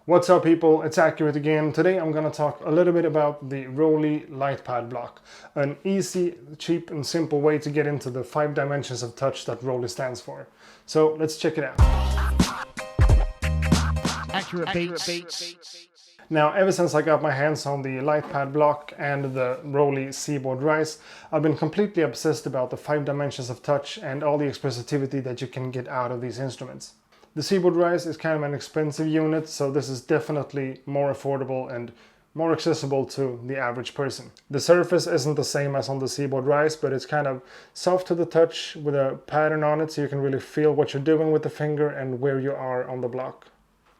What's up people, it's Accurate again. Today I'm going to talk a little bit about the Roli Lightpad Block, an easy, cheap and simple way to get into the 5 dimensions of touch that Roli stands for. So let's check it out. Accurate Beats. Now, ever since I got my hands on the Lightpad Block and the Roli Seaboard Rise, I've been completely obsessed about the 5 dimensions of touch and all the expressivity that you can get out of these instruments. The Seaboard Rise is kind of an expensive unit, so this is definitely more affordable and more accessible to the average person. The surface isn't the same as on the Seaboard Rise, but it's kind of soft to the touch with a pattern on it, so you can really feel what you're doing with the finger and where you are on the block.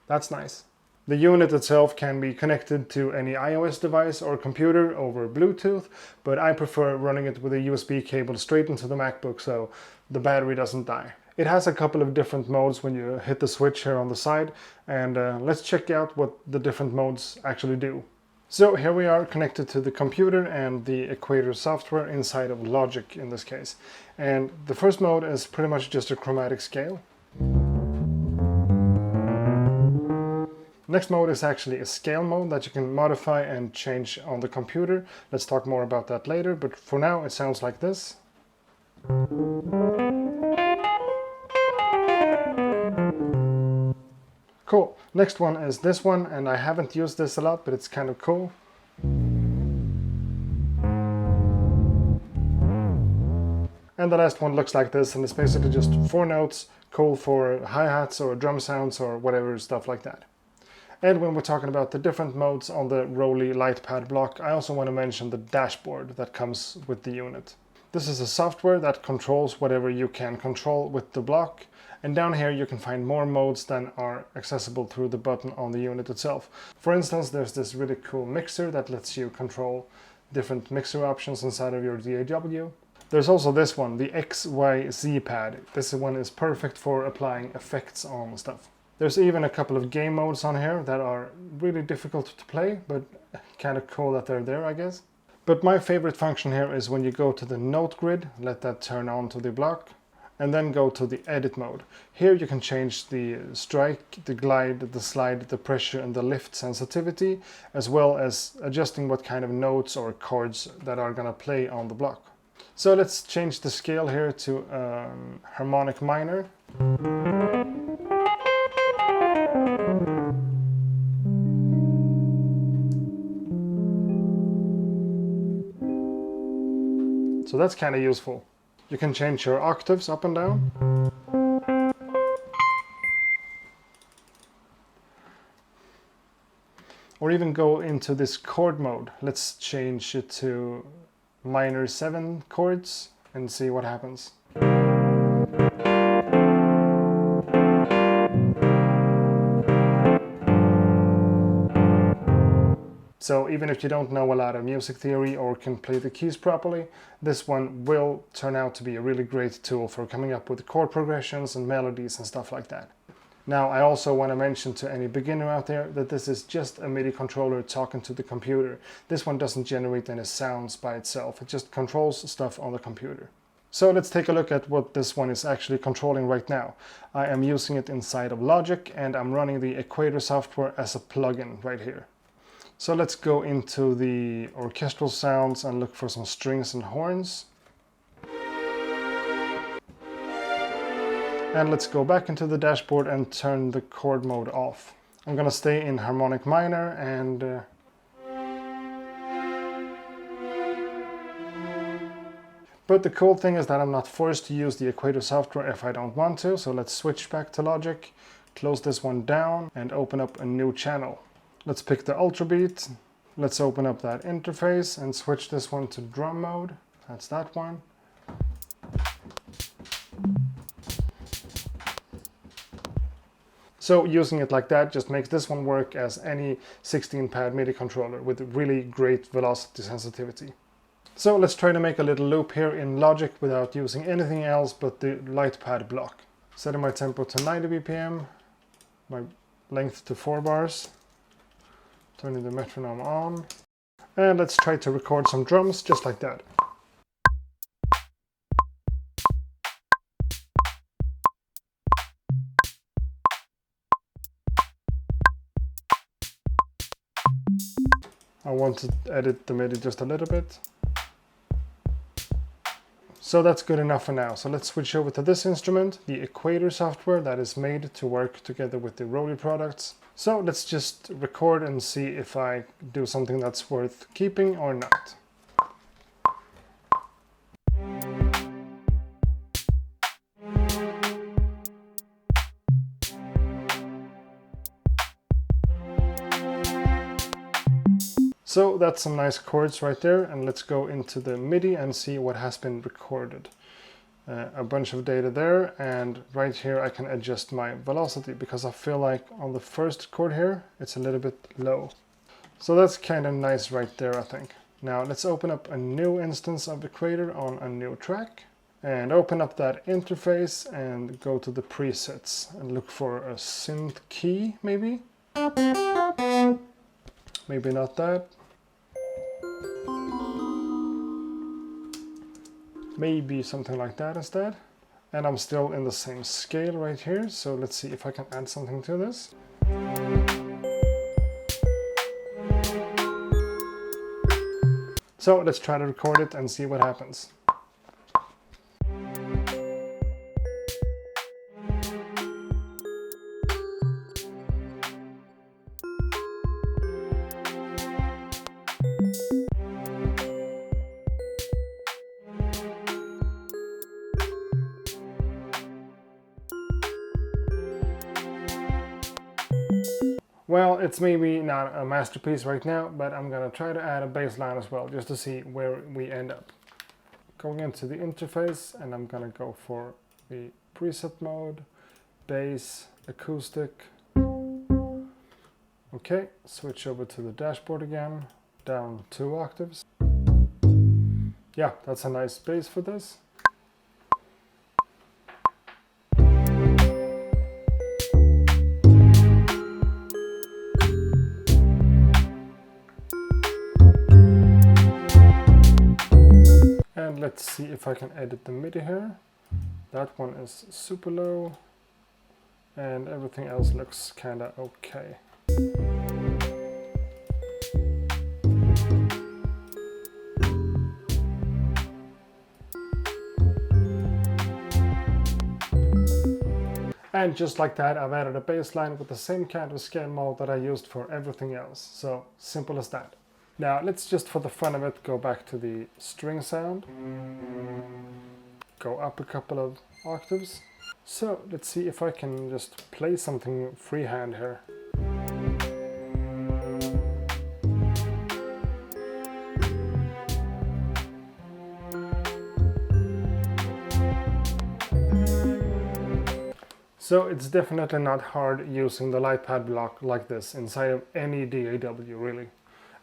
That's nice. The unit itself can be connected to any iOS device or computer over Bluetooth, but I prefer running it with a USB cable straight into the Macbook so the battery doesn't die. It has a couple of different modes when you hit the switch here on the side, and let's check out what the different modes actually do. So here we are connected to the computer and the Equator software inside of Logic in this case. And the first mode is pretty much just a chromatic scale. Next mode is actually a scale mode that you can modify and change on the computer. Let's talk more about that later, but for now it sounds like this. Cool. Next one is this one, and I haven't used this a lot, but it's kind of cool. And the last one looks like this, and it's basically just 4 notes, cool for hi-hats or drum sounds or whatever stuff like that. And when we're talking about the different modes on the Roli Lightpad Block, I also want to mention the dashboard that comes with the unit. This is a software that controls whatever you can control with the block, and down here you can find more modes than are accessible through the button on the unit itself. For instance, there's this really cool mixer that lets you control different mixer options inside of your DAW. There's also this one, the XYZ pad. This one is perfect for applying effects on stuff. There's even a couple of game modes on here that are really difficult to play, but kind of cool that they're there, I guess. But my favorite function here is when you go to the note grid, let that turn on to the block, and then go to the edit mode. Here you can change the strike, the glide, the slide, the pressure and the lift sensitivity, as well as adjusting what kind of notes or chords that are gonna play on the block. So let's change the scale here to harmonic minor. So that's kind of useful. You can change your octaves up and down. Or even go into this chord mode. Let's change it to minor 7 chords and see what happens. So even if you don't know a lot of music theory or can play the keys properly, this one will turn out to be a really great tool for coming up with chord progressions and melodies and stuff like that. Now, I also want to mention to any beginner out there that this is just a MIDI controller talking to the computer. This one doesn't generate any sounds by itself, it just controls stuff on the computer. So let's take a look at what this one is actually controlling right now. I am using it inside of Logic and I'm running the Equator software as a plugin right here. So let's go into the orchestral sounds and look for some strings and horns. And let's go back into the dashboard and turn the chord mode off. I'm gonna stay in harmonic minor and but the cool thing is that I'm not forced to use the Equator software if I don't want to, so let's switch back to Logic, close this one down and open up a new channel. Let's pick the Ultra Beat. Let's open up that interface and switch this one to drum mode. That's that one. So using it like that just makes this one work as any 16-pad MIDI controller with really great velocity sensitivity. So let's try to make a little loop here in Logic without using anything else but the Lightpad Block. Setting my tempo to 90 BPM, my length to 4 bars. Turning the metronome on, and let's try to record some drums just like that. I want to edit the MIDI just a little bit. So that's good enough for now. So let's switch over to this instrument, the Equator software that is made to work together with the Roli products. So let's just record and see if I do something that's worth keeping or not. So that's some nice chords right there, and let's go into the MIDI and see what has been recorded. A bunch of data there, and right here I can adjust my velocity because I feel like on the first chord here it's a little bit low. So that's kind of nice right there, I think. Now let's open up a new instance of Equator on a new track and open up that interface and go to the presets and look for a synth key, maybe? Maybe not that. Maybe something like that instead. And I'm still in the same scale right here, so let's see if I can add something to this. So let's try to record it and see what happens. Well, it's maybe not a masterpiece right now, but I'm gonna try to add a bass line as well, just to see where we end up. Going into the interface, and I'm gonna go for the preset mode, bass, acoustic. Okay, switch over to the dashboard again, down 2 octaves. Yeah, that's a nice bass for this. And let's see if I can edit the MIDI here. That one is super low and everything else looks kinda okay. And just like that, I've added a bass line with the same kind of scale mode that I used for everything else. So simple as that. Now let's just, for the fun of it, go back to the string sound. Go up a couple of octaves. So let's see if I can just play something freehand here. So it's definitely not hard using the Lightpad block like this inside of any DAW, really.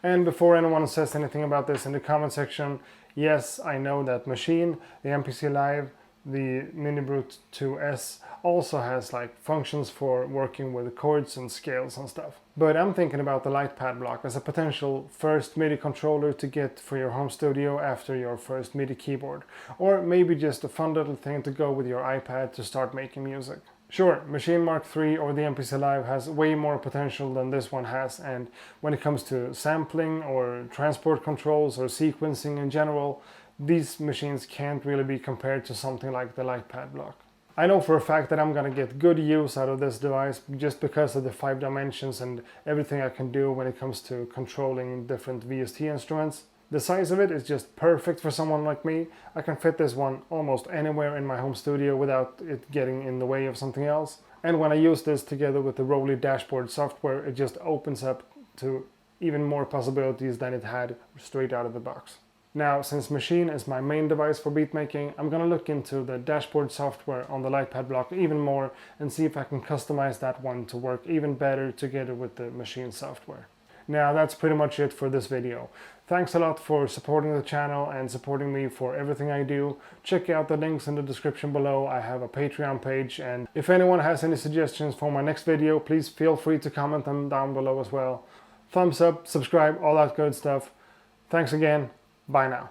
And before anyone says anything about this in the comment section, yes, I know that Maschine, the MPC Live, the MiniBrute 2S also has like functions for working with chords and scales and stuff. But I'm thinking about the Lightpad block as a potential first MIDI controller to get for your home studio after your first MIDI keyboard. Or maybe just a fun little thing to go with your iPad to start making music. Sure, Maschine MK3 or the MPC Live has way more potential than this one has, and when it comes to sampling or transport controls or sequencing in general, these machines can't really be compared to something like the Lightpad block. I know for a fact that I'm gonna get good use out of this device just because of the 5 dimensions and everything I can do when it comes to controlling different VST instruments. The size of it is just perfect for someone like me. I can fit this one almost anywhere in my home studio without it getting in the way of something else. And when I use this together with the Roli dashboard software, it just opens up to even more possibilities than it had straight out of the box. Now, since Maschine is my main device for beatmaking, I'm gonna look into the dashboard software on the Lightpad block even more and see if I can customize that one to work even better together with the Maschine software. Now that's pretty much it for this video. Thanks a lot for supporting the channel and supporting me for everything I do. Check out the links in the description below. I have a Patreon page, and if anyone has any suggestions for my next video, please feel free to comment them down below as well. Thumbs up, subscribe, all that good stuff. Thanks again. Bye now.